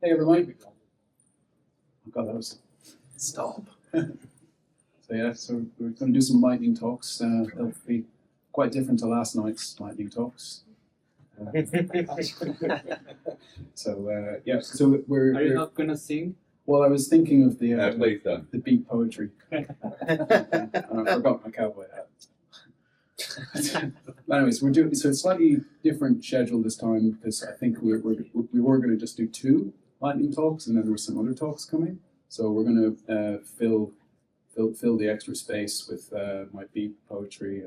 Hey everybody. Oh God, that was Stop. so we're going to do some lightning talks. They'll be quite different to last night's lightning talks. So we're. Are you not gonna sing? Well, I was thinking of the beat poetry, and I forgot my cowboy hat. But anyways, we're doing so. It's slightly different schedule this time because I think we were going to just do 2 lightning talks, and then there were some other talks coming. So we're going to fill the extra space with my beat poetry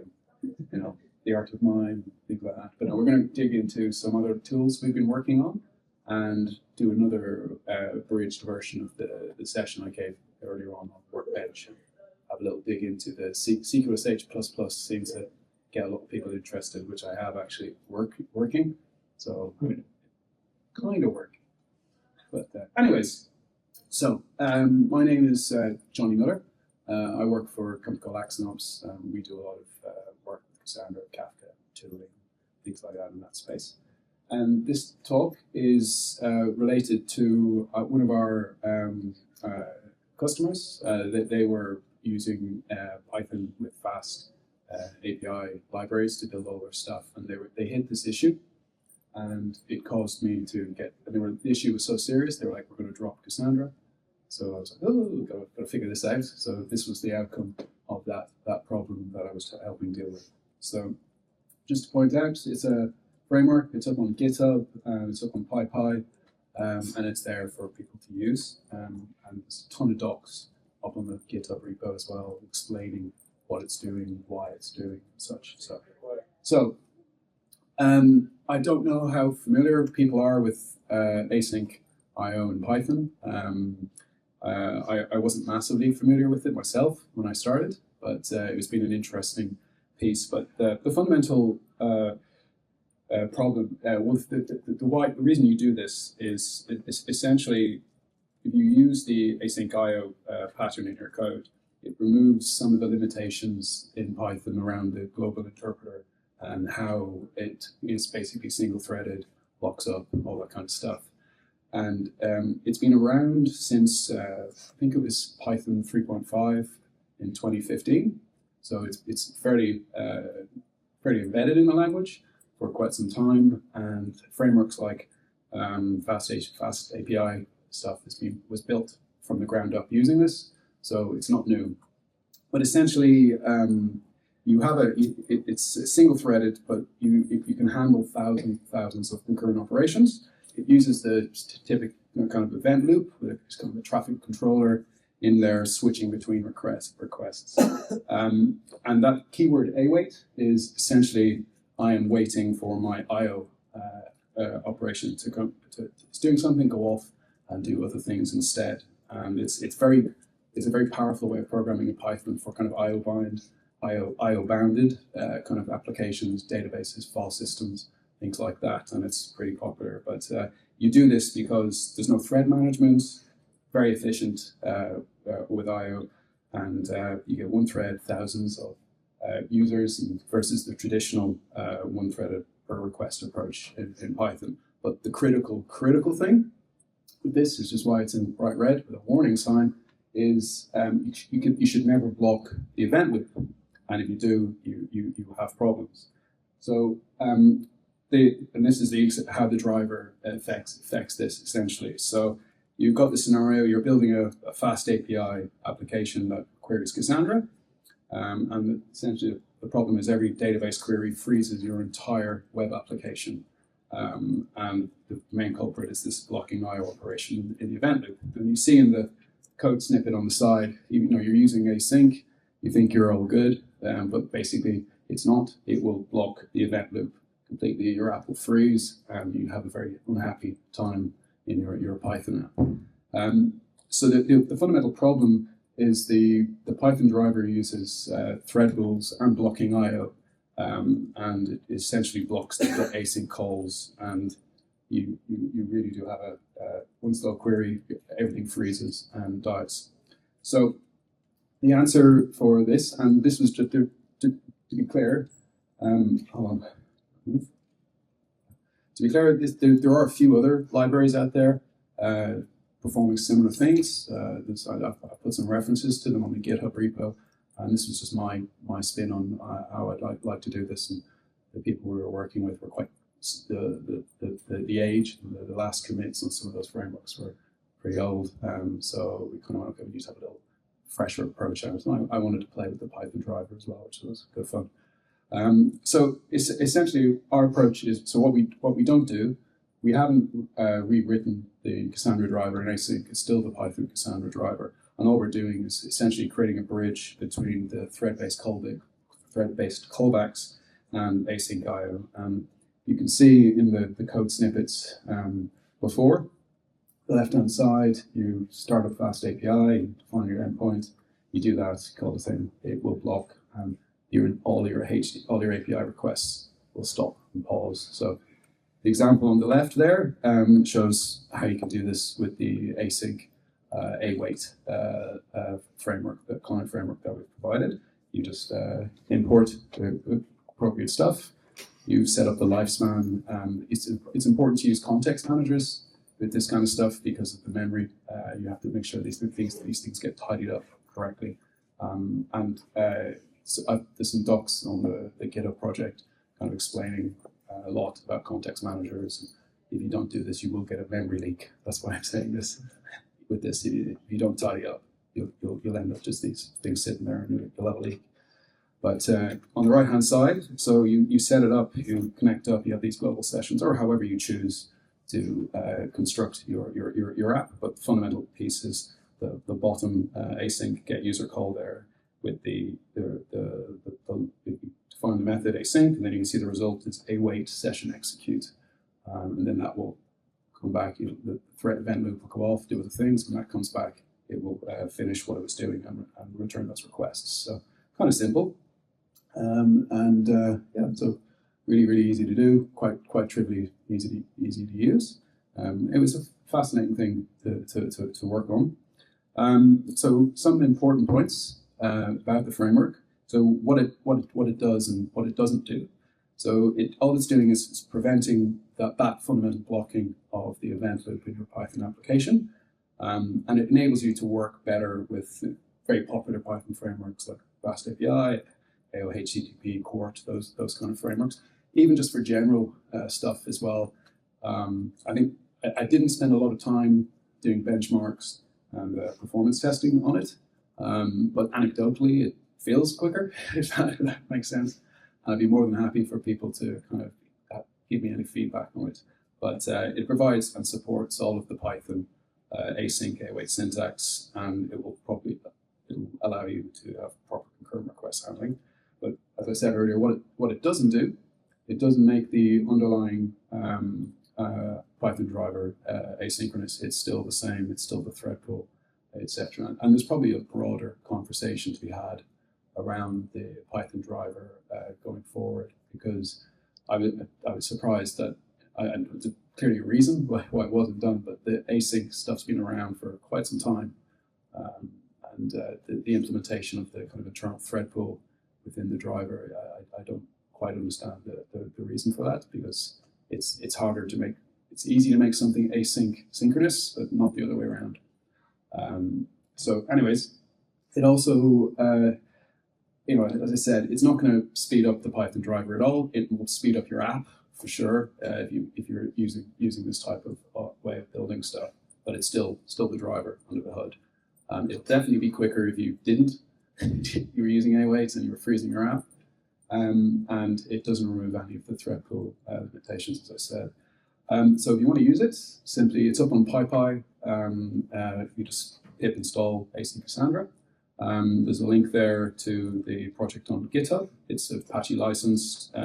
and the art of mime, things like that. But no, we're going to dig into some other tools we've been working on and do another abridged version of the session I gave earlier on Workbench. Have a little dig into the CQSH++ seems to get a lot of people interested, which I have actually working. So kind of working. But anyways, so my name is Johnny Miller. I work for a company called Axonops. We do a lot of work with Cassandra, Kafka, tooling, things like that in that space. And this talk is related to one of our customers. They were using Python with FastAPI libraries to build all their stuff, and they hit this issue, and it caused me to the issue was so serious. They were like, "We're going to drop Cassandra." So I was like, "Oh, got to figure this out." So this was the outcome of that problem that I was helping deal with. So just to point out, it's a framework. It's up on GitHub. It's up on PyPy, and it's there for people to use. And there's a ton of docs up on the GitHub repo as well, explaining what it's doing, why it's doing, and such. So I don't know how familiar people are with async IO in Python. I wasn't massively familiar with it myself when I started, but it's been an interesting piece. But the fundamental problem with the reason you do this is essentially if you use the async IO pattern in your code, it removes some of the limitations in Python around the global interpreter and how it is basically single-threaded, locks up, all that kind of stuff. And it's been around since, I think it was Python 3.5 in 2015. So it's fairly embedded in the language for quite some time. And frameworks like FastAPI stuff was built from the ground up using this. So it's not new. But essentially, it's single-threaded, but you can handle thousands of concurrent operations. It uses the typical kind of event loop with kind of a traffic controller in there switching between requests. And that keyword await is essentially I am waiting for my IO operation to come. It's doing something, go off and do other things instead. And it's a very powerful way of programming in Python for kind of IO bounded kind of applications, databases, file systems, things like that, and it's pretty popular. But you do this because there's no thread management, very efficient with IO, and you get one thread, thousands of users, versus the traditional one threaded per request approach in Python. But the critical thing with this is just why it's in bright red with a warning sign is you should never block the event loop, and if you do, you have problems. So and this is how the driver affects this essentially. So you've got the scenario, you're building a FastAPI application that queries Cassandra, and essentially the problem is every database query freezes your entire web application. And the main culprit is this blocking IO operation in the event loop. And you see in the code snippet on the side, even though you're using async, you think you're all good, but basically it's not. It will block the event loop completely. Your app will freeze, and you have a very unhappy time in your Python app. So the fundamental problem is the Python driver uses thread rules and blocking IO, and it essentially blocks the async calls, and you really do have a one slow query, everything freezes and dies. So the answer for this, and this was just to be clear, hold on. To be clear, there are a few other libraries out there performing similar things. I've put some references to them on the GitHub repo, and this was just my spin on how I'd like to do this. And the people we were working with were quite the age, the last commits on some of those frameworks were pretty old. So we kind of want to just have a little fresher approach. I wanted to play with the Python driver as well, which was good fun. So essentially, our approach is, so what we don't do, we haven't rewritten the Cassandra driver in async. It's still the Python Cassandra driver. And all we're doing is essentially creating a bridge between the thread-based callbacks and async IO. You can see in the code snippets before, the left-hand side, you start up FastAPI, you define your endpoint, you do that, call the thing, it will block, and all your API requests will stop and pause. So the example on the left there shows how you can do this with the async await framework, the client framework that we've provided. You just import the appropriate stuff. You set up the lifespan. It's important to use context managers with this kind of stuff because of the memory. You have to make sure these things get tidied up correctly. So there's some docs on the GitHub project kind of explaining a lot about context managers. If you don't do this, you will get a memory leak. That's why I'm saying this. With this, if you don't tidy up, you'll end up just these things sitting there and you'll have a leak. But on the right-hand side, so you set it up, you connect up, you have these global sessions, or however you choose to construct your app. But the fundamental piece is the bottom async get user call there with you define the method async, and then you can see the result is await session execute, and then that will come back. The thread event loop will go off, do other things. When that comes back, it will finish what it was doing and return those requests. So kind of simple. So really easy to do, quite trivially easy to use. It was a fascinating thing to work on. So some important points about the framework. So what it does and what it doesn't do. So all it's doing is preventing that fundamental blocking of the event loop in your Python application, and it enables you to work better with very popular Python frameworks like FastAPI, HTTP, Quart, those kind of frameworks, even just for general stuff as well. I think I didn't spend a lot of time doing benchmarks and performance testing on it, but anecdotally it feels quicker, if that makes sense. And I'd be more than happy for people to kind of give me any feedback on it. But it provides and supports all of the Python async await syntax, and it'll allow you to have proper concurrent request handling. But as I said earlier, what it doesn't do, it doesn't make the underlying Python driver asynchronous. It's still the same. It's still the thread pool, etc. And there's probably a broader conversation to be had around the Python driver going forward, because I was surprised that, and there's clearly a reason why it wasn't done, but the async stuff's been around for quite some time, and the implementation of the kind of internal thread pool within the driver, I don't quite understand the reason for that, because it's harder to make. It's easy to make something async synchronous, but not the other way around. So, anyways, it also, as I said, it's not going to speed up the Python driver at all. It will speed up your app for sure if you're using this type of way of building stuff. But it's still the driver under the hood. It'll definitely be quicker if you didn't. You were using awaits and you were freezing your app, and it doesn't remove any of the thread pool limitations, as I said. So if you want to use it, simply it's up on PyPy. You just pip install async Cassandra. There's a link there to the project on GitHub. It's Apache licensed.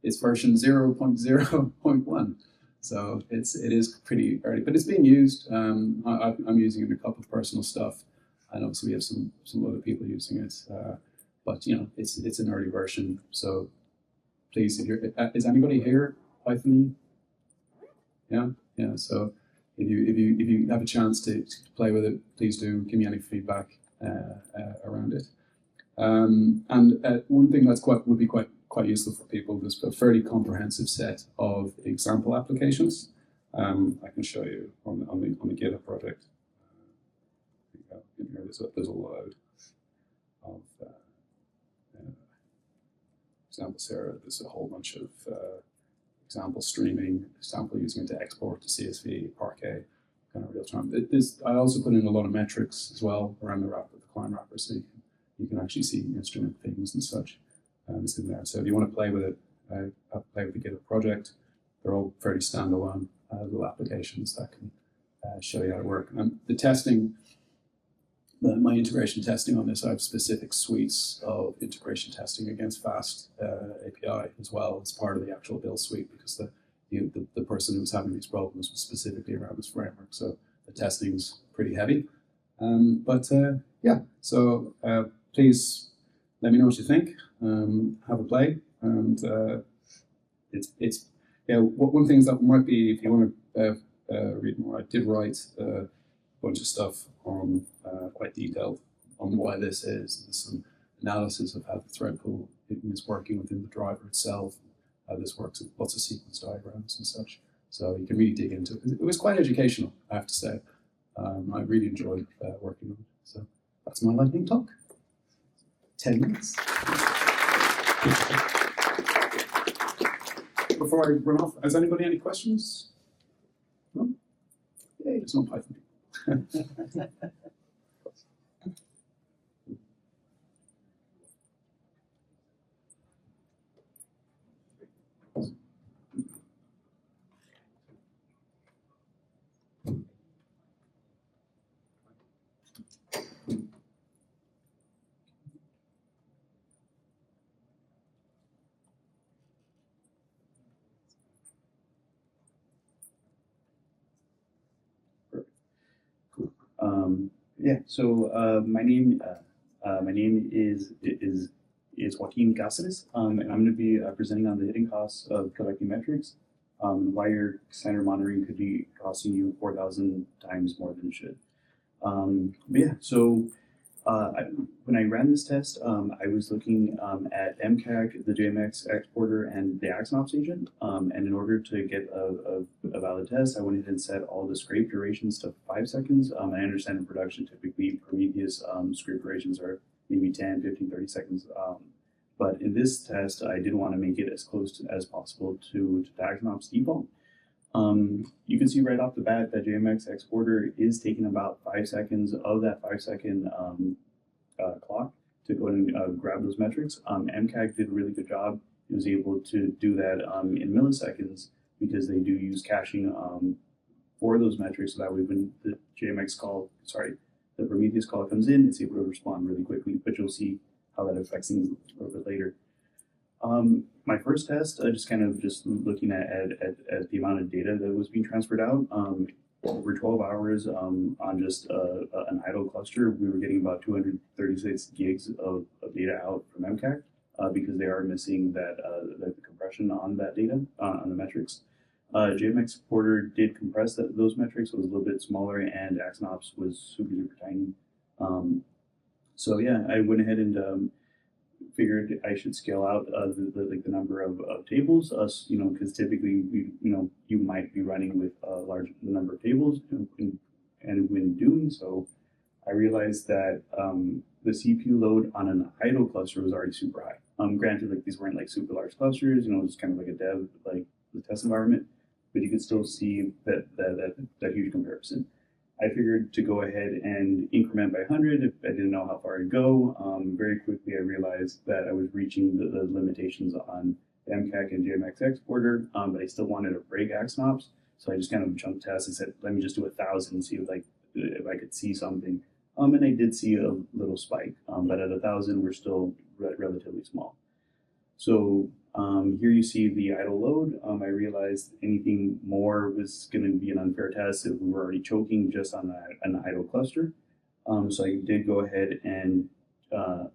It's version 0.0.1. So it is pretty early, but it's being used. I'm using it in a couple of personal stuff, and obviously we have some other people using it. But it's an early version. So please, is anybody here Python? Yeah. So if you have a chance to play with it, please do give me any feedback around it. And one thing that's would be quite useful for people is a fairly comprehensive set of example applications. I can show you on the GitHub project. In here, there's a load of examples here. There's a whole bunch of example streaming, example using it to export to CSV, Parquet, kind of real time. I also put in a lot of metrics as well around the wrapper, the client wrapper, so you can actually see instrument things and such. It's in there. So if you want to play with it, play with the GitHub project. They're all fairly standalone little applications that can show you how to work. The testing, my integration testing on this, I have specific suites of integration testing against FastAPI as well as part of the actual build suite, because the person who was having these problems was specifically around this framework. So the testing's pretty heavy. Yeah, so please let me know what you think. Have a play, and it's one thing is that might be, if you want to read more, I did write a bunch of stuff on quite detailed on why this is. There's some analysis of how the thread pool is working within the driver itself, how this works with lots of sequence diagrams and such. So you can really dig into it. It was quite educational, I have to say. I really enjoyed working on it. So that's my lightning talk. 10 minutes. Before I run off, has anybody any questions? No? Yay, there's no Python people. Yeah. So my name is Joaquin Casares, and I'm going to be presenting on the hidden costs of collecting metrics. Why your Cassandra monitoring could be costing you 4,000 times more than it should. But yeah, so when I ran this test, I was looking at MCAC, the JMX exporter, and the Axonops agent. And in order to get a valid test, I went ahead and set all the scrape durations to 5 seconds. I understand in production, typically Prometheus scrape durations are maybe 10, 15, 30 seconds. But in this test, I did want to make it as close as possible to the Axonops default. You can see right off the bat that JMX exporter is taking about 5 seconds of that 5 second clock to go and grab those metrics. MCAC did a really good job. It was able to do that in milliseconds because they do use caching for those metrics, so that way when the the Prometheus call comes in, it's able to respond really quickly, but you'll see how that affects things a little bit later. My first test, just looking at the amount of data that was being transferred out. Over 12 hours on just an idle cluster, we were getting about 236 gigs of data out from MCAC because they are missing the compression on that data, on the metrics. JMX exporter did compress those metrics, so it was a little bit smaller, and Axonops was super tiny. So yeah, I went ahead and figured I should scale out the number of tables, because typically you might be running with a large number of tables, and when doing so, I realized that the CPU load on an idle cluster was already super high. Granted, these weren't super large clusters, it was kind of like a dev the test environment, but you could still see that huge comparison. I figured to go ahead and increment by 100 if I didn't know how far to go. Very quickly, I realized that I was reaching the limitations on the MCAC and JMX exporter, but I still wanted to break Axonops, so I just kind of jumped test and said, let me just do 1,000 and see if I could see something. And I did see a little spike, but at 1,000, we're still relatively small. So here you see the idle load. I realized anything more was going to be an unfair test if we were already choking just on an idle cluster. So I did go ahead and I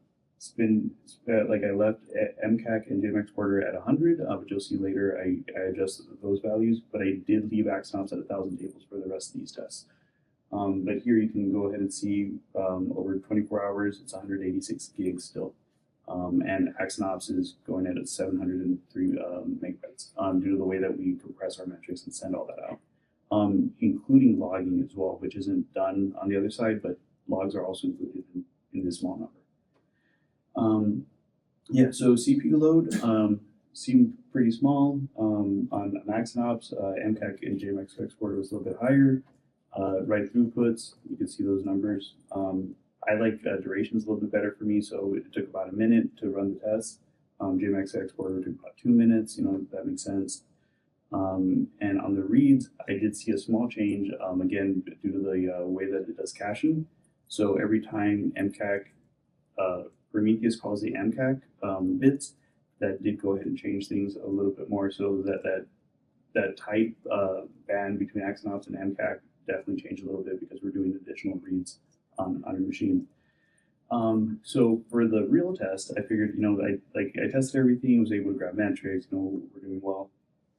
left MCAC and JMX exporter at 100, but you'll see later I adjusted those values, but I did leave Axonops at 1,000 tables for the rest of these tests. But here you can go ahead and see over 24 hours, it's 186 gigs still. And Axonops is going at 703 megabytes due to the way that we compress our metrics and send all that out. including logging as well, which isn't done on the other side, but logs are also included in this small number. Yeah, so CPU load seemed pretty small. On Axonops, MCAC and JMX export was a little bit higher. Write throughputs, you can see those numbers. I like durations a little bit better for me, so it took about a minute to run the test. JMX export took about 2 minutes, that makes sense. And on the reads, I did see a small change, again, due to the way that it does caching. So every time MCAC, Prometheus calls the MCAC bits, that did go ahead and change things a little bit more, so that type band between Axonops and MCAC definitely changed a little bit because we're doing additional reads on our machine. So for the real test, I figured, I tested everything, was able to grab metrics, we're doing well.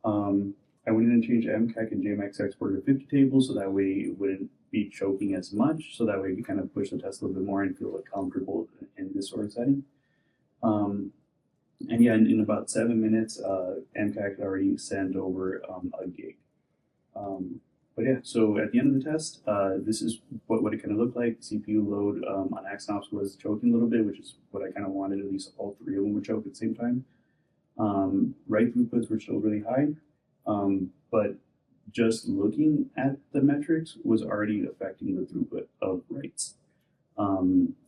I went in and changed MCAC and JMX export to 50 tables, so that way it wouldn't be choking as much, so that way you kind of push the test a little bit more and feel comfortable in this sort of setting. And yeah, in about 7 minutes, MCAC had already sent over a gig. But yeah, so at the end of the test, this is what it kind of looked like. CPU load on Axonops was choking a little bit, which is what I kind of wanted. At least all three of them would choke at the same time. Write throughputs were still really high, but just looking at the metrics was already affecting the throughput of writes.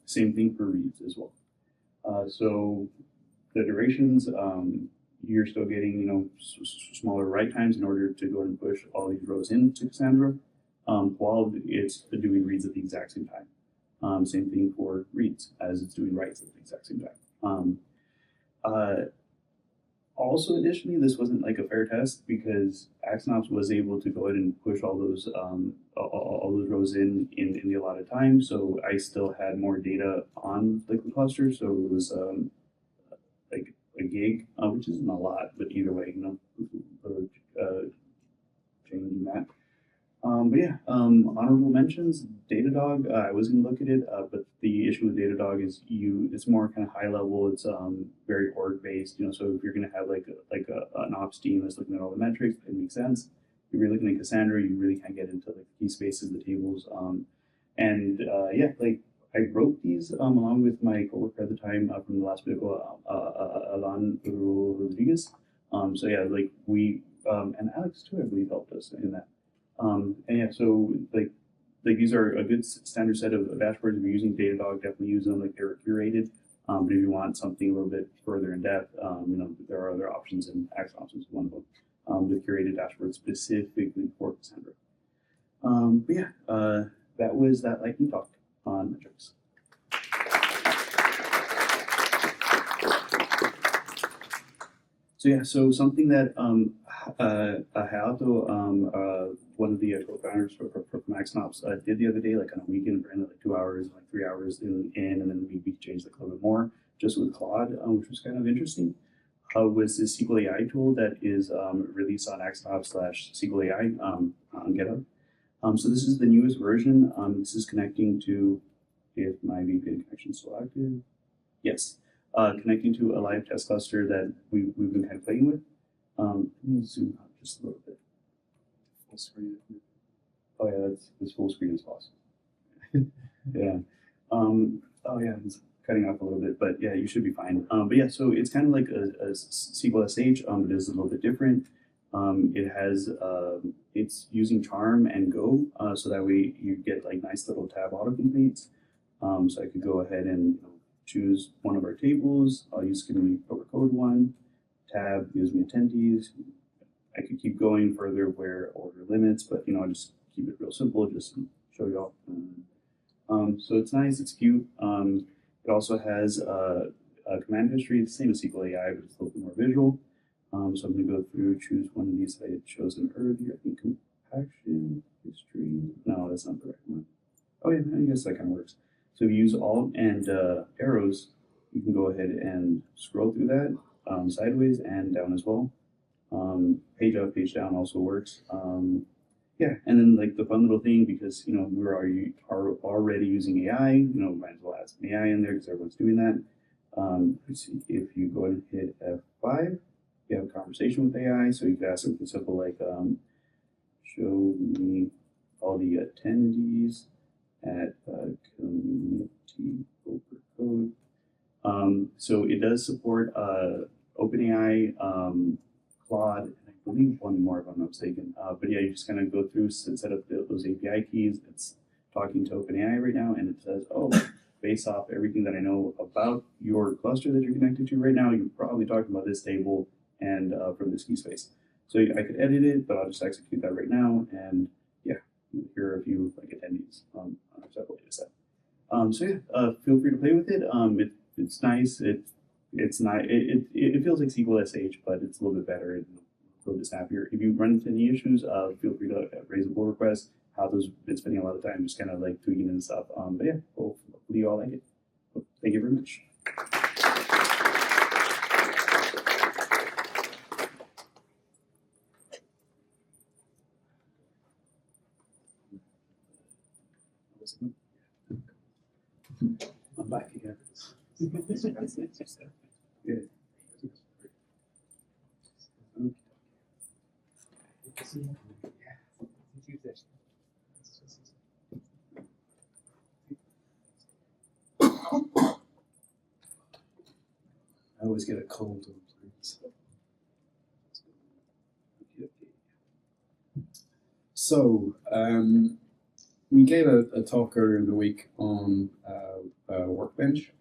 Same thing for reads as well. So the durations, you're still getting smaller write times in order to go ahead and push all these rows into Cassandra, while it's doing reads at the exact same time. Same thing for reads as it's doing writes at the exact same time. Also, additionally, this wasn't like a fair test because Axonops was able to go ahead and push all those rows in the allotted time. So I still had more data on the cluster. So it was like a gig, which isn't a lot, but either way, changing that. But yeah, honorable mentions, Datadog. I was going to look at it, but the issue with Datadog is it's more kind of high level. It's very org based. So if you're going to have like an ops team that's looking at all the metrics, it makes sense. If you're looking at Cassandra, you really can't get into like the key spaces, the tables, yeah, like I wrote these along with my coworker at the time from the last vehicle, Alan Rodriguez. So yeah, like we and Alex too, I believe, helped us in that. And yeah, so like these are a good standard set of dashboards. If you're using Datadog, definitely use them. Like they're curated. But if you want something a little bit further in depth, there are other options, and Axonops is one of them with curated dashboards specifically for Cassandra. But yeah, that was that lightning talk on metrics. So yeah, so something that Hayato, one of the co-founders from Axonops, did the other day, like on a weekend, for like 2 hours, like 3 hours in, and then we changed like a little bit more just with Claude, which was kind of interesting. Was this SQL AI tool that is released on Axonops/SQL AI on GitHub. So this is the newest version. This is connecting to, if my VPN connection is still active, yes, connecting to a live test cluster that we've been kind of playing with. Let me zoom out just a little bit. Full screen. Oh yeah, that's as full screen as possible. Yeah. Oh yeah, it's cutting off a little bit, but yeah, you should be fine. But yeah, so it's kind of like a SQL SH, but it's a little bit different. It has it's using Charm and Go, so that way you get like nice little tab autocompletes. So I could go ahead and choose one of our tables. I'll use Community Code 1. Tab gives me attendees. I could keep going further where order limits, but I'll just keep it real simple, just show you all. So it's nice, it's cute. It also has a command history, it's the same as SQL AI, but it's a little bit more visual. So I'm going to go through, choose one of these that I had chosen earlier. I think compaction, history. No, that's not the right one. Oh yeah, I guess that kind of works. So if you use Alt and arrows, you can go ahead and scroll through that sideways and down as well. Page up, page down also works. Yeah, and then like the fun little thing, because we're already using AI, might as well add some AI in there because everyone's doing that. Let's see, if you go ahead and hit F5, you have a conversation with AI, so you can ask something simple like, show me all the attendees at community overcode. So it does support OpenAI, Claude, and I believe one more if I'm not mistaken. But yeah, you just kind of go through and set up those API keys. It's talking to OpenAI right now, and it says, oh, based off everything that I know about your cluster that you're connected to right now, you're probably talking about this table and from this key space. So I could edit it, but I'll just execute that right now. And yeah, here are a few like attendees on our several data set. So yeah, feel free to play with it. It's nice. It's not. It feels like SQL SH, but it's a little bit better and a little bit snappier. If you run into any issues, feel free to raise a pull request. How's been spending a lot of time just kind of like tweaking and stuff. But yeah, hopefully you all like it. Thank you very much. I'm back again. Yeah. I always get a cold on planes. So, we gave a talk earlier in the week on Workbench.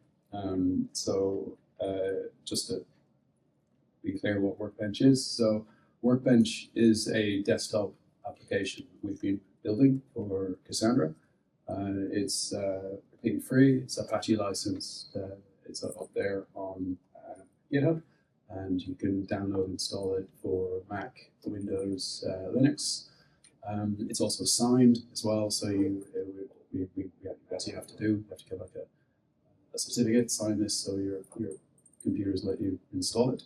Just to be clear what Workbench is. So Workbench is a desktop application we've been building for Cassandra. It's completely free. It's Apache licensed. It's up there on GitHub, and you can download and install it for Mac, Windows, Linux. It's also signed as well, so as you have to do, you have to get like a certificate, sign this, so your computers let you install it.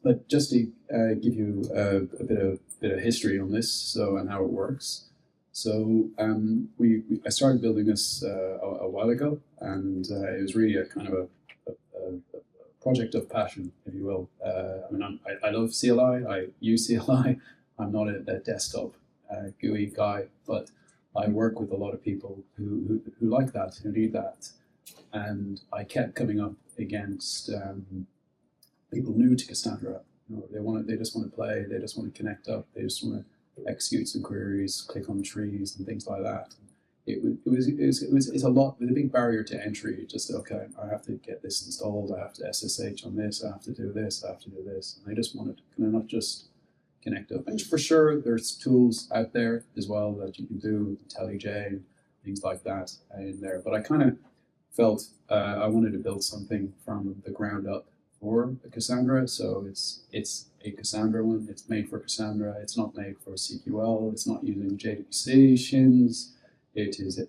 But just to give you a bit of history on this, and how it works. So I started building this a while ago, and it was really a kind of a project of passion, if you will. I love CLI. I use CLI. I'm not a desktop GUI guy, but I work with a lot of people who like that, who need that. And I kept coming up against people new to Cassandra. They just want to play, they just want to connect up, they just want to execute some queries, click on trees and things like that. It's a lot, with a big barrier to entry. Just, okay, I have to get this installed, I have to SSH on this, I have to do this, I have to do this. And they just want to kind of not just connect up. And for sure, there's tools out there as well that you can do, IntelliJ and things like that in there. But I kind of felt I wanted to build something from the ground up for Cassandra. So it's a Cassandra one. It's made for Cassandra. It's not made for CQL. It's not using JDBC, shins. It is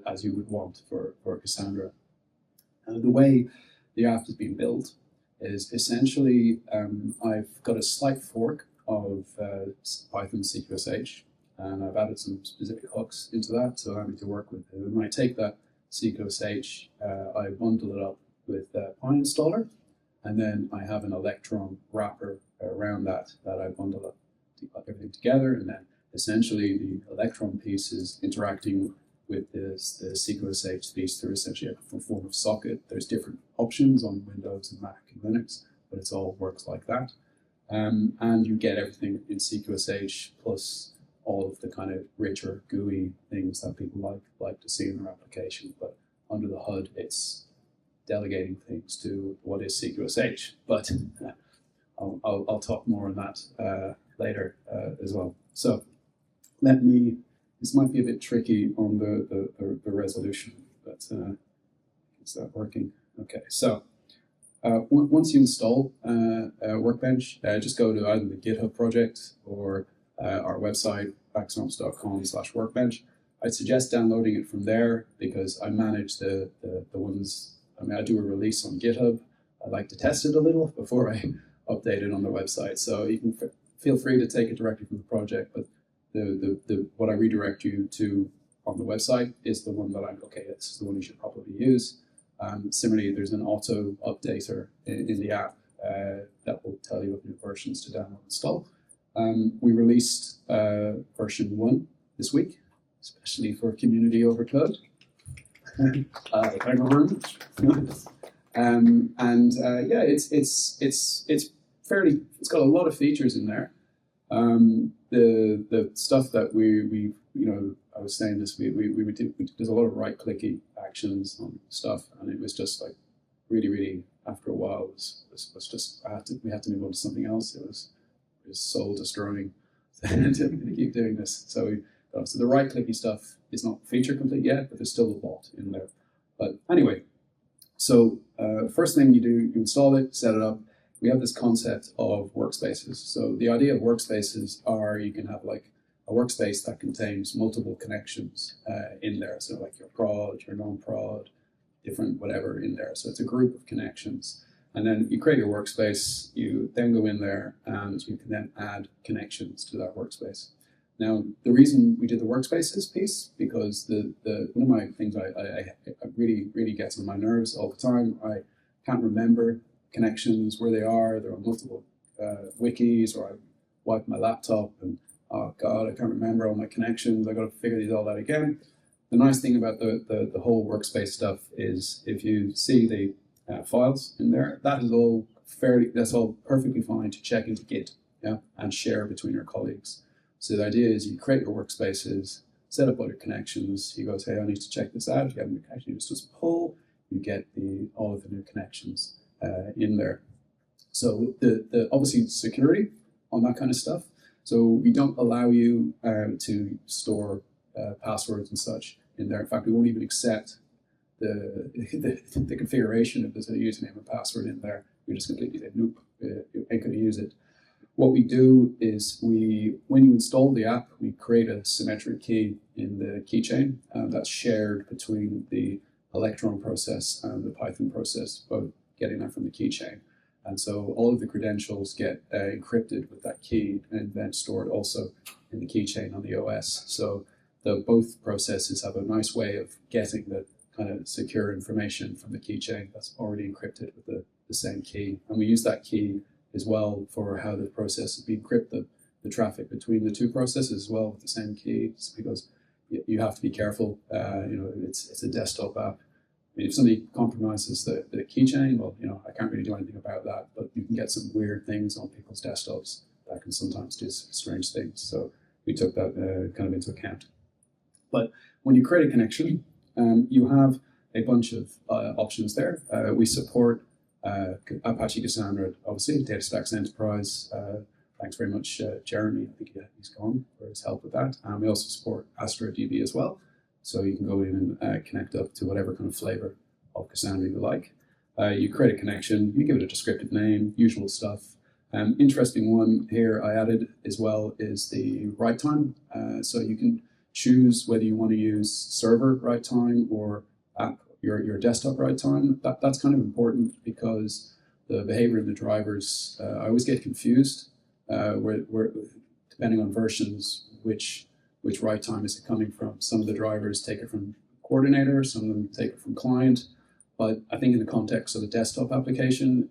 as you would want for Cassandra. And the way the app has been built is essentially I've got a slight fork of Python CQSH, and I've added some specific hooks into that to allow me to work with it. And when I take that CQSH, I bundle it up with PyInstaller, and then I have an Electron wrapper around that I bundle up everything together, and then essentially the Electron piece is interacting with the CQSH piece through essentially a form of socket. There's different options on Windows and Mac and Linux, but it all works like that. And you get everything in CQSH plus all of the kind of richer GUI things that people like to see in their application. But under the hood, it's delegating things to what is CQSH. But I'll talk more on that later as well. So this might be a bit tricky on the resolution, but is that working? Okay, so once you install Workbench, just go to either the GitHub project or our website, axonops.com/workbench. I'd suggest downloading it from there because I manage the ones. I do a release on GitHub. I like to test it a little before I update it on the website. So you can feel free to take it directly from the project, but what I redirect you to on the website is the one that this is the one you should probably use. Similarly, there's an auto updater in the app that will tell you what new versions to download and install. We released version 1 this week, especially for community overload. Thank you very much. Yeah, it's fairly. It's got a lot of features in there. The stuff that we I was saying this, we did, there's a lot of right-clicky actions on stuff, and it was just like really after a while was just we had to move on to something else. It was soul destroying to keep doing this. So the right-clicky stuff is not feature complete yet, but there's still a lot in there. But anyway, so first thing you do, you install it, set it up. We have this concept of workspaces. So the idea of workspaces are you can have like a workspace that contains multiple connections in there. So like your prod, your non-prod, different whatever in there. So it's a group of connections. And then you create your workspace, you then go in there and you can then add connections to that workspace. Now, the reason we did the workspaces piece, because one of my things I really gets on my nerves all the time, I can't remember connections, where they are. There are multiple wikis, or I wipe my laptop and, oh God, I can't remember all my connections. I got to figure these all out again. The nice thing about the whole workspace stuff is if you see the files in there, that's all perfectly fine to check into Git, yeah, and share between your colleagues. So the idea is you create your workspaces, set up all your connections. You go say, I need to check this out. You have a new connection, you just pull, you get all of the new connections in there. So the obviously security on that kind of stuff. So we don't allow you to store passwords and such in there. In fact, we won't even accept the configuration if there's a username and password in there. We just completely say, nope, you ain't going to use it. What we do is when you install the app, we create a symmetric key in the keychain that's shared between the Electron process and the Python process, both getting that from the keychain. And so all of the credentials get encrypted with that key and then stored also in the keychain on the OS. So both processes have a nice way of getting the kind of secure information from the keychain that's already encrypted with the same key. And we use that key as well for how the process we encrypt the traffic between the two processes as well with the same key, because you have to be careful. It's a desktop app. I mean, if somebody compromises the keychain, well, I can't really do anything about that, but you can get some weird things on people's desktops that can sometimes do strange things. So we took that kind of into account. But when you create a connection, you have a bunch of options there. We support Apache Cassandra, obviously, DataStax Enterprise. Thanks very much, Jeremy. I think he's gone for his help with that. We also support Astra DB as well. So you can go in and connect up to whatever kind of flavor of Cassandra you like. You create a connection, you give it a descriptive name, usual stuff. Interesting one here I added as well is the write time. So you can choose whether you want to use server write time or app, your desktop write time. That's kind of important because the behavior of the drivers, I always get confused where depending on versions, which write time is it coming from. Some of the drivers take it from coordinator, some of them take it from client. But I think in the context of the desktop application,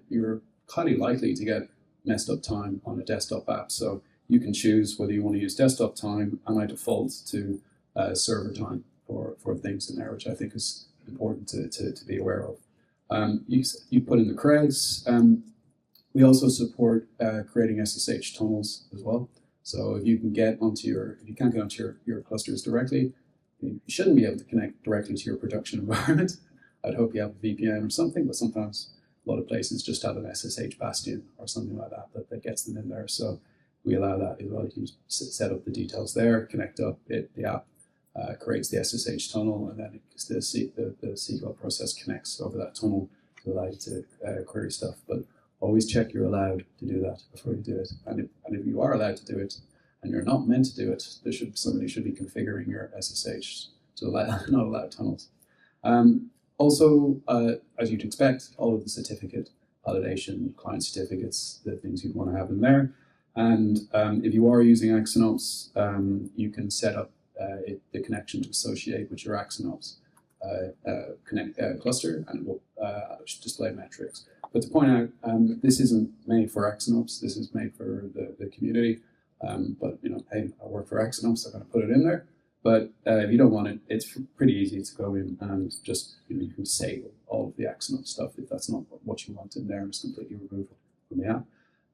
you're highly likely to get messed up time on a desktop app. So you can choose whether you want to use desktop time, and I default to server time for things in there, which I think is important to be aware of. You put in the creds. We also support creating SSH tunnels as well. So if you can't get onto your clusters directly, you shouldn't be able to connect directly to your production environment. I'd hope you have a VPN or something, but sometimes a lot of places just have an SSH bastion or something like that gets them in there. So we allow that as well. You can set up the details there, connect up the app, creates the SSH tunnel, and then the SQL process connects over that tunnel to allow you to query stuff. But always check you're allowed to do that before you do it. And if you are allowed to do it and you're not meant to do it, somebody should be configuring your SSH to not allow tunnels. Also, as you'd expect, all of the certificate validation, client certificates, the things you'd want to have in there. And if you are using Axonops, you can set up the connection to associate with your Axonops cluster, and it will display metrics. but to point out, this isn't made for Axonops. This is made for the community. But hey, I work for Axonops. I'm going to put it in there. But if you don't want it, it's pretty easy to go in and just you can save all of the Axonops stuff if that's not what you want in there, and just completely remove it from the app.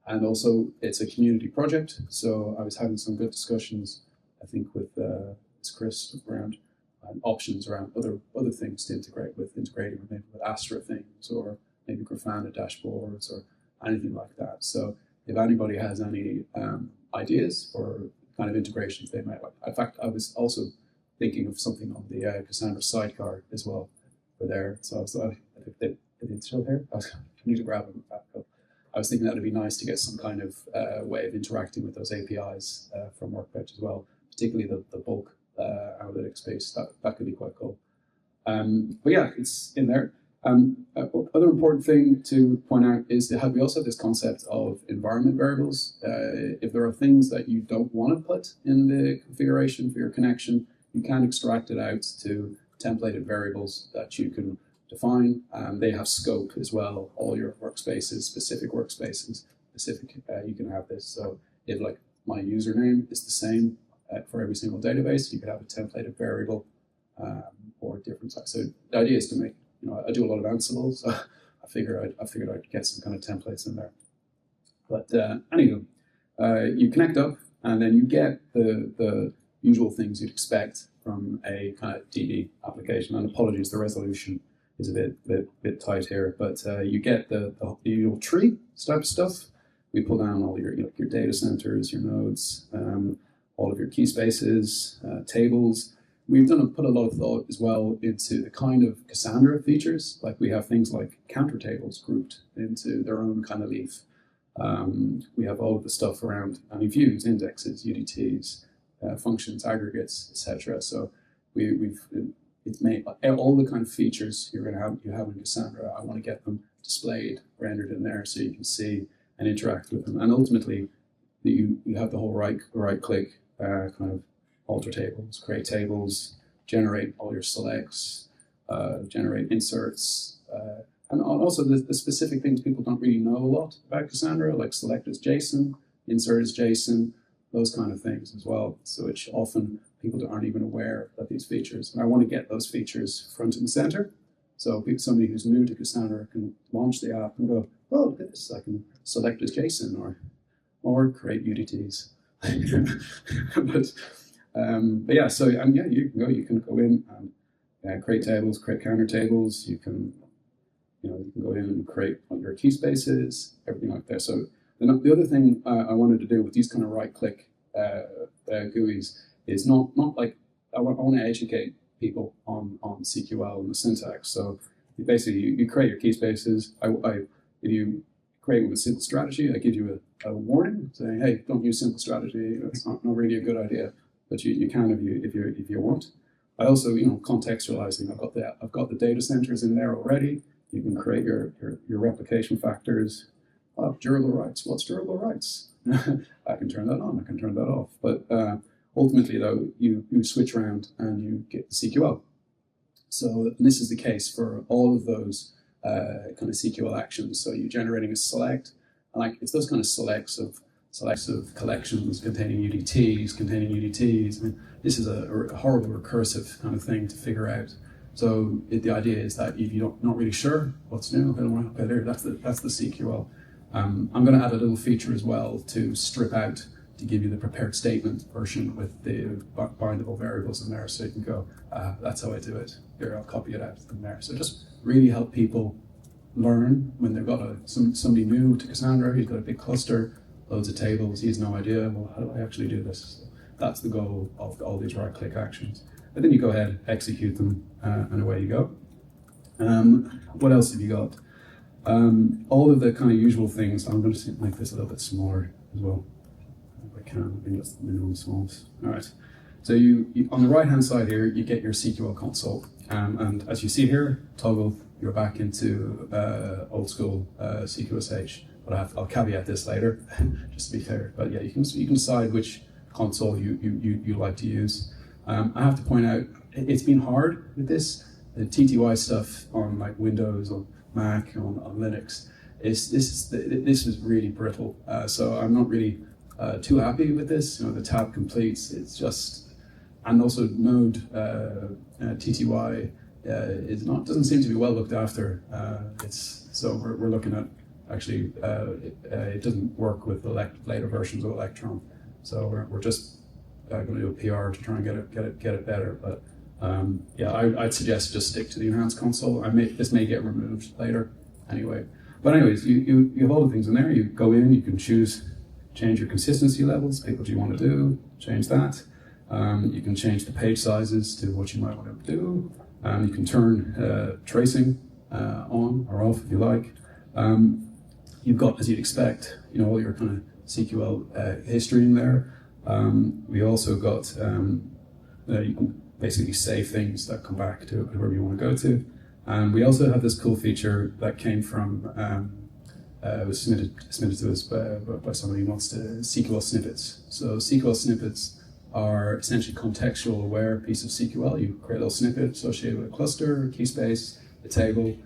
And also, it's a community project. So I was having some good discussions, I think, with Chris around options around other things to integrate with, integrating maybe with Astra things or maybe Grafana dashboards or anything like that. So if anybody has any ideas for kind of integrations they might like. In fact, I was also thinking of something on the Cassandra sidecar as well for there. So I think they're still here. I need to grab them. I was thinking that would be nice to get some kind of way of interacting with those APIs from Workbench as well, particularly the bulk analytics piece. That could be quite cool. But yeah, it's in there. Other important thing to point out is that we also have this concept of environment variables. If there are things that you don't want to put in the configuration for your connection, you can extract it out to templated variables that you can define. They have scope as well. All your workspaces, specific, you can have this. So if like my username is the same for every single database, you could have a templated variable or different types. So the idea is to make, I do a lot of Ansible, so I figured I'd get some kind of templates in there. But anywho, you connect up, and then you get the usual things you'd expect from a kind of DB application. And apologies, the resolution is a bit tight here, but you get the usual tree type stuff. We pull down all your data centers, your nodes, all of your key spaces, tables. We've put a lot of thought as well into the kind of Cassandra features. Like we have things like counter tables grouped into their own kind of leaf. We have all of the stuff around any views, indexes, UDTs, functions, aggregates, etc. So it's made all the kind of features you have in Cassandra. I want to get them displayed, rendered in there, so you can see and interact with them. And ultimately, you have the whole right click kind of alter tables, create tables, generate all your selects, generate inserts, and also the specific things people don't really know a lot about Cassandra, like select as JSON, insert as JSON, those kind of things as well. So which often people aren't even aware of these features. And I want to get those features front and center. So somebody who's new to Cassandra can launch the app and go, oh, look at this, I can select as JSON or create UDTs. But yeah, so you can go in and create tables, create counter tables. You can go in and create your key spaces, everything like that. So the other thing I wanted to do with these kind of right-click GUIs is not like I want to educate people on CQL and the syntax. So you create your key spaces. If you create with a simple strategy, I give you a warning saying, hey, don't use simple strategy. That's not really a good idea. But you can if you want. I also contextualizing. I've got the data centers in there already. You can create your replication factors. Durable rights. What's durable rights? I can turn that on. I can turn that off. But ultimately, though, you switch around and you get the CQL. So this is the case for all of those kind of CQL actions. So you're generating a select, and it's those kind of selects of collections containing UDTs. I mean, this is a horrible recursive kind of thing to figure out. So the idea is that if you're not really sure what's new, okay, there, that's the CQL. I'm going to add a little feature as well to strip out, to give you the prepared statement version with the bindable variables in there, so you can go, that's how I do it. Here, I'll copy it out from there. So just really help people learn when they've got somebody new to Cassandra, he's got a big cluster, loads of tables, he has no idea, well, how do I actually do this? So that's the goal of all these right-click actions. And then you go ahead, execute them, and away you go. What else have you got? All of the kind of usual things. I'm going to make this a little bit smaller as well, if I can. I think that's the minimum smalls. All right. So you on the right-hand side here, you get your CQL console. And as you see here, toggle, you're back into old school CQSH. But I'll caveat this later, just to be clear. But yeah, you can decide which console you like to use. I have to point out, it's been hard with this. The TTY stuff on like Windows or Mac, on Linux, this is really brittle. So I'm not really too happy with this. The tab completes. It's just, and also Node TTY doesn't seem to be well looked after. So we're looking at actually it doesn't work with the later versions of Electron. So we're just going to do a PR to try and get it better. But yeah, I'd suggest just stick to the enhanced console. This may get removed later anyway. But anyways, you have all the things in there. You go in, you can change your consistency levels, pick what you want to do, change that. You can change the page sizes to what you might want to do. You can turn tracing on or off if you like. You've got, as you'd expect, all your kind of SQL history in there. We also got, you can basically save things that come back to wherever you want to go to. And we also have this cool feature that came from, it was submitted to us by somebody who wants to SQL snippets. So SQL snippets are essentially contextual aware piece of SQL. You create a little snippet associated with a cluster, a key space, a table,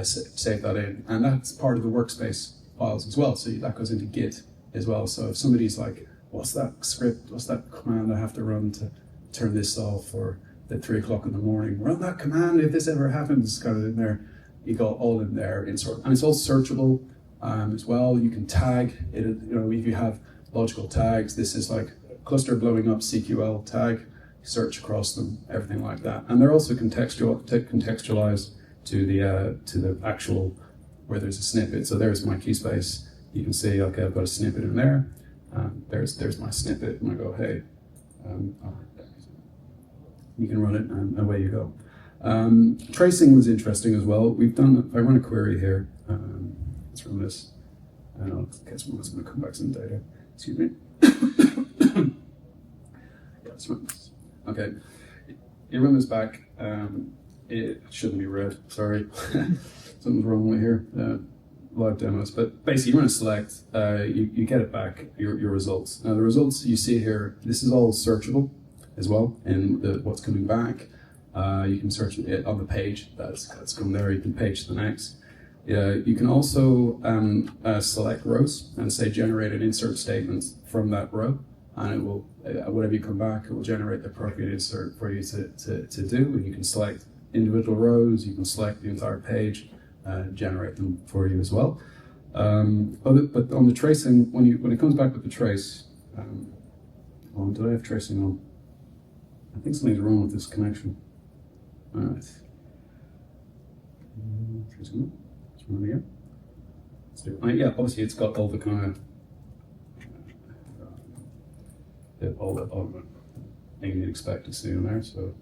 save that in. And that's part of the workspace files as well. So that goes into Git as well. So if somebody's like, what's that script, what's that command I have to run to turn this off, or at 3 o'clock in the morning, run that command if this ever happens, kind of in there. You got all in there in sort, and it's all searchable as well. You can tag it, if you have logical tags, this is like cluster blowing up SQL tag, search across them, everything like that. And they're also contextualized to the actual, where there's a snippet. So there's my key space. You can see, okay, I've got a snippet in there. There's my snippet, and I go, hey, you can run it, and away you go. Tracing was interesting as well. If I run a query here, let's run this. I don't know, I guess one's going to come back some data. Excuse me. Yeah, let's run this. Okay, you run this back. It shouldn't be red, sorry. Something's wrong with here. Live demos, but basically you want to select, you get it back, your results. Now the results you see here, this is all searchable as well, and what's coming back. You can search it on the page that's come there. You can page to the next. You can also select rows and say generate an insert statement from that row, and it will, whatever you come back, it will generate the appropriate insert for you to do. And you can select individual rows, you can select the entire page, generate them for you as well. But on the tracing, when it comes back with the trace, do I have tracing on? I think something's wrong with this connection. All right. Tracing on. Let's run it again. Let's do it. Yeah, obviously it's got all the kind of all the thing you'd expect to see in there. So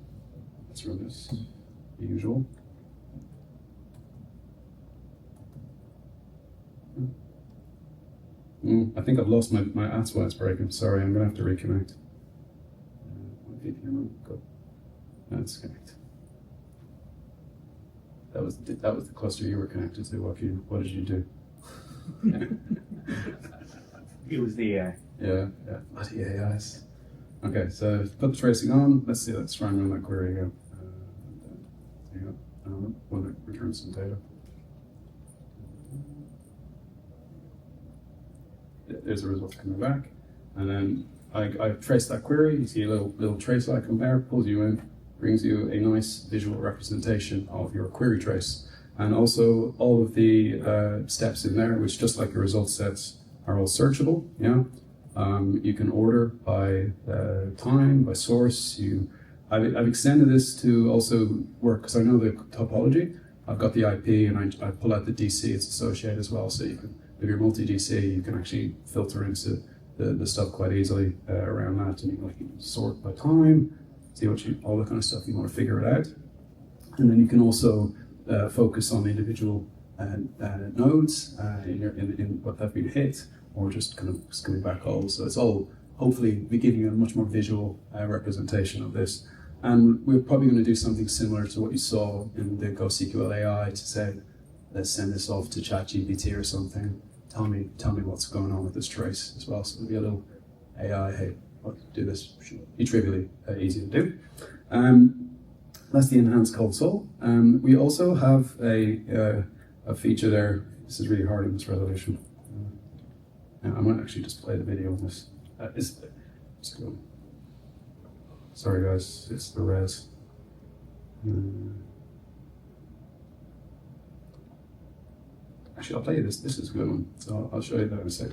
let's run this. The usual. I think I've lost that's why it's breaking. Sorry, I'm going to have to reconnect. Go. Let's connect. That was the cluster you were connected to, Joaquin. What did you do? It was the AI. Yeah. Bloody AIs. Okay, so put the tracing on. Let's see. Let's try and run that query again. There you go. Want to return some data. There's the results coming back, and then I've traced that query. You see a little trace icon there, pulls you in, brings you a nice visual representation of your query trace, and also all of the steps in there, which just like your result sets are all searchable. Yeah, you can order by time, by source. I've extended this to also work because I know the topology. I've got the IP, and I pull out the DC it's associated as well, so you can. If you're multi-DC, you can actually filter into the stuff quite easily around that, and you can sort by time, see all the kind of stuff you want to figure it out, and then you can also focus on individual nodes in what have been hit, or just kind of coming back all. So it's all hopefully giving you a much more visual representation of this. And we're probably going to do something similar to what you saw in the GoSQL AI to say, let's send this off to ChatGPT or something. Tell me what's going on with this trace as well. So there'll be a little AI, hey, do this. Should be trivially easy to do. That's the enhanced console. We also have a feature there this is really hard in this resolution. I might actually just play the video on this. Let's go. Sorry guys, it's the res. Actually, I'll play you this. This is a good one, so I'll show you that in a sec.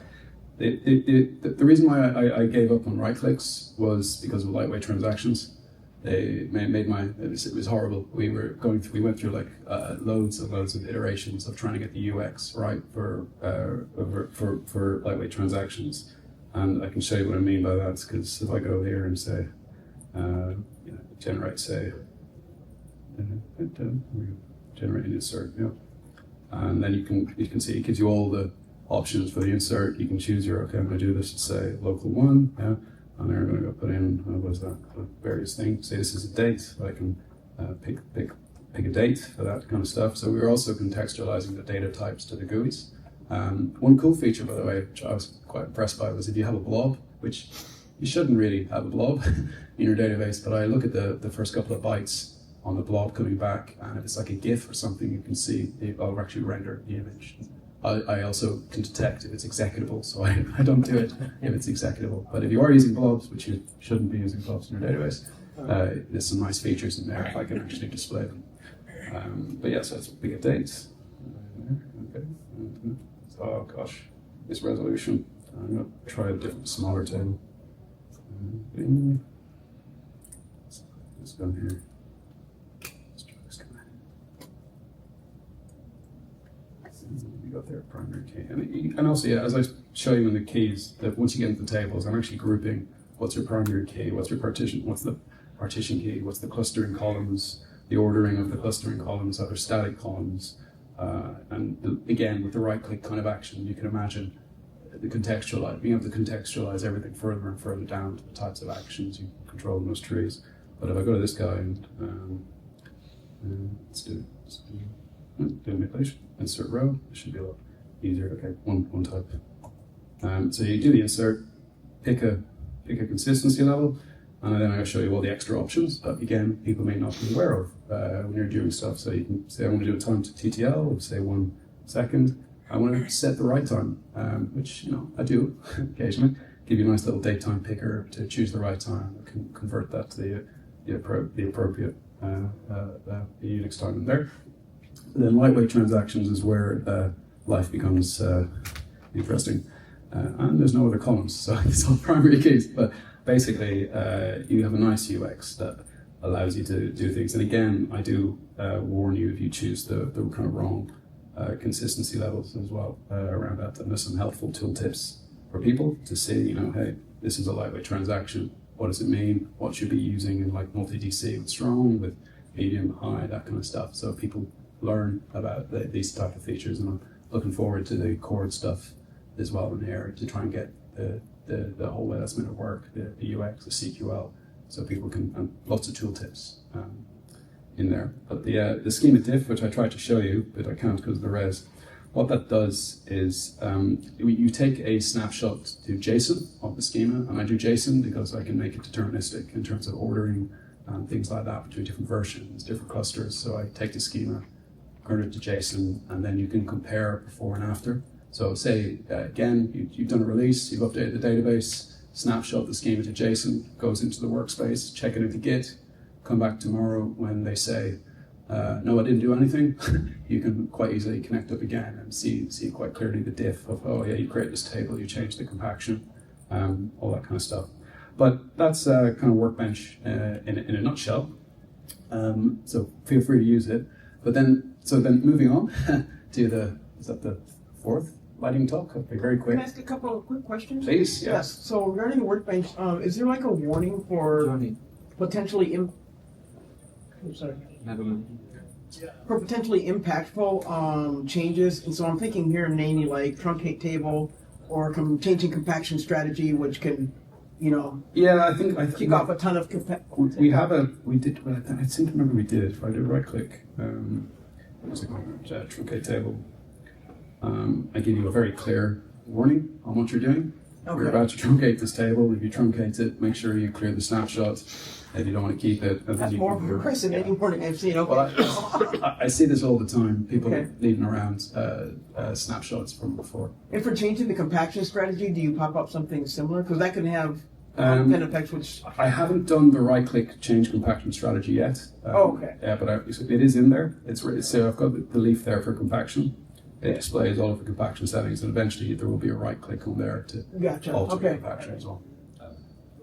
The reason why I gave up on right clicks was because of lightweight transactions. They made it was horrible. We went through like loads of iterations of trying to get the UX right for lightweight transactions. And I can show you what I mean by that, because if I go here and say, generate, say, generate an insert, and then you can see it gives you all the options for the insert. You can choose I'm going to do this, say local one, and then I'm going to go put in what is that? Various things. Say this is a date. I can pick a date for that kind of stuff. So we're also contextualizing the data types to the GUIs. One cool feature, by the way, which I was quite impressed by, was if you have a blob, which you shouldn't really have a blob in your database, but I look at the first couple of bytes on the blob coming back, and if it's like a GIF or something, you can see I'll actually render the image. I also can detect if it's executable, so I don't do it if it's executable. But if you are using blobs, which you shouldn't be using blobs in your database, there's some nice features in there if I can actually display them. But yeah, so we get dates. Okay. Oh gosh, this resolution. I'm going to try a different, smaller table. Let's go here. Let's try this guy. We got their primary key. And also, yeah, as I show you in the keys, that once you get into the tables, I'm actually grouping what's your primary key, what's your partition, what's the partition key, what's the clustering columns, the ordering of the clustering columns, other static columns. And again, with the right-click kind of action, you can imagine being able to contextualize everything further and further down to the types of actions you control in those trees. But if I go to this guy and let's do manipulation, insert row, it should be a lot easier. Okay, one type. So you do the insert, pick a consistency level, and then I'll show you all the extra options that, again, people may not be aware of when you're doing stuff. So you can say, I want to do a time to TTL, say 1 second. I want to set the right time, which I do occasionally. Give you a nice little date time picker to choose the right time. I can convert that to the appropriate Unix time in there. Then lightweight transactions is where life becomes interesting. And there's no other columns, so it's all primary keys. But basically, you have a nice UX that allows you to do things. And again, I do warn you if you choose the kind of wrong consistency levels as well around that. And there's some helpful tooltips for people to see, hey, this is a lightweight transaction. What does it mean? What should be using in like multi-DC with strong, with medium, high, that kind of stuff. So people learn about these type of features, and I'm looking forward to the chord stuff as well in here to try and get the whole last minute work, the UX, the CQL, so people can, and lots of tooltips in there. But the schema diff, which I tried to show you, but I can't because of the res, what that does is you take a snapshot to JSON of the schema, and I do JSON because I can make it deterministic in terms of ordering and things like that between different versions, different clusters. So I take the schema, convert it to JSON, and then you can compare before and after. So say, again, you've done a release, you've updated the database, snapshot the schema to JSON, goes into the workspace, check it into Git, come back tomorrow when they say, no, I didn't do anything. You can quite easily connect up again and see quite clearly the diff of, oh yeah, you create this table, you change the compaction, all that kind of stuff. But that's kind of Workbench in a nutshell. So feel free to use it. But then moving on to is that the fourth lightning talk? I'll be very quick. Can I ask a couple of quick questions? Please, yes. So regarding the Workbench, is there like a warning for potentially impactful changes? And so I'm thinking here mainly like truncate table or changing compaction strategy, which can, Yeah, I think kick off a ton of we did. Well, I seem to remember we did. If I do right click, what's it called? Truncate table. I give you a very clear warning on what you're doing. We're about to truncate this table. If you truncate it, make sure you clear the snapshot. If you don't want to keep it, and That's you more can- impressive than important I've seen. Okay. Well, I see this all the time. People Okay. leaving around snapshots from before. And for changing the compaction strategy, do you pop up something similar? Because that can have Um, pen effects, which I haven't done the right-click change compaction strategy yet. Okay. Yeah, but it is in there. So I've got the leaf there for compaction. It displays all of the compaction settings, and eventually there will be a right-click on there to gotcha. alter the Okay. compaction as well.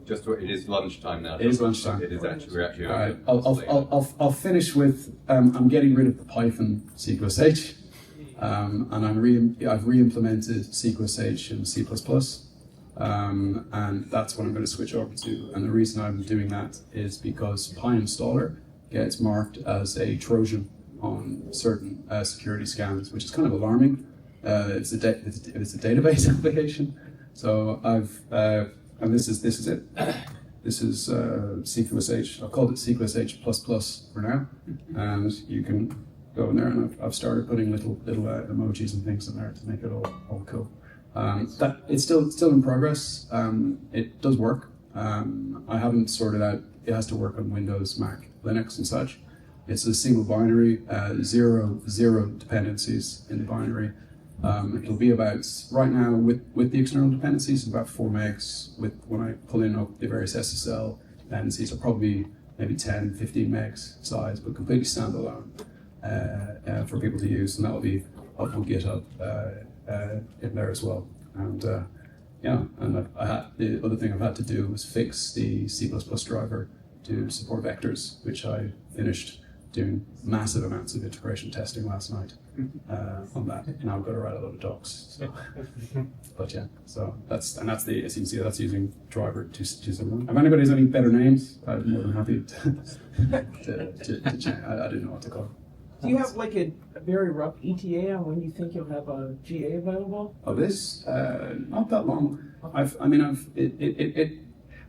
It is lunchtime now. It is lunchtime. It is actually, we're actually. All right, I'll finish with I'm getting rid of the Python SQSH, and I've re-implemented SQSH in C++, and that's what I'm going to switch over to. And the reason I'm doing that is because PyInstaller gets marked as a Trojan on certain security scans, which is kind of alarming. It's a database application, so and this is it. This is CQSH. I've called it CQSH++ for now, and you can go in there, and I've started putting little emojis and things in there to make it all cool. That it's still in progress. It does work. I haven't sorted out. It has to work on Windows, Mac, Linux, and such. It's a single binary, zero dependencies in the binary. It'll be about, right now with the external dependencies, about 4 megs. When I pull in up the various SSL dependencies, are probably maybe 10, 15 megs size, but completely standalone for people to use, and that'll be up on GitHub in there as well. And and the other thing I've had to do was fix the C++ driver to support vectors, which I finished doing massive amounts of integration testing last night on that. Now I've got to write a lot of docs. So. But yeah, so that's the asyncio. That's using driver 271. If anybody has any better names, I'm more than happy to change. I didn't know what to call it. do you have like a very rough ETA on when you think you'll have a GA available? Oh, this not that long.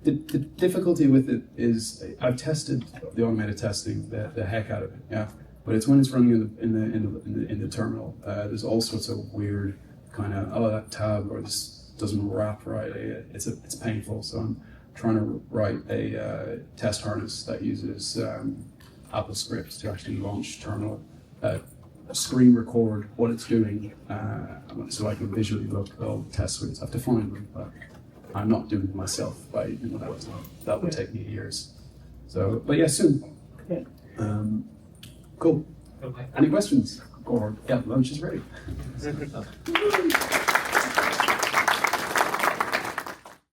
The difficulty with it is I've tested the automated testing the heck out of it, yeah. But it's when it's running in the terminal. There's all sorts of weird kind of that tab or this doesn't wrap right. It's painful. So I'm trying to write a test harness that uses Apple scripts to actually launch terminal, screen record what it's doing, so I can visually look at all the test suites. I have to find them, but I'm not doing it myself. That would take me years. So, but yeah, soon. Okay. Cool. Any questions? Or yeah, lunch is ready.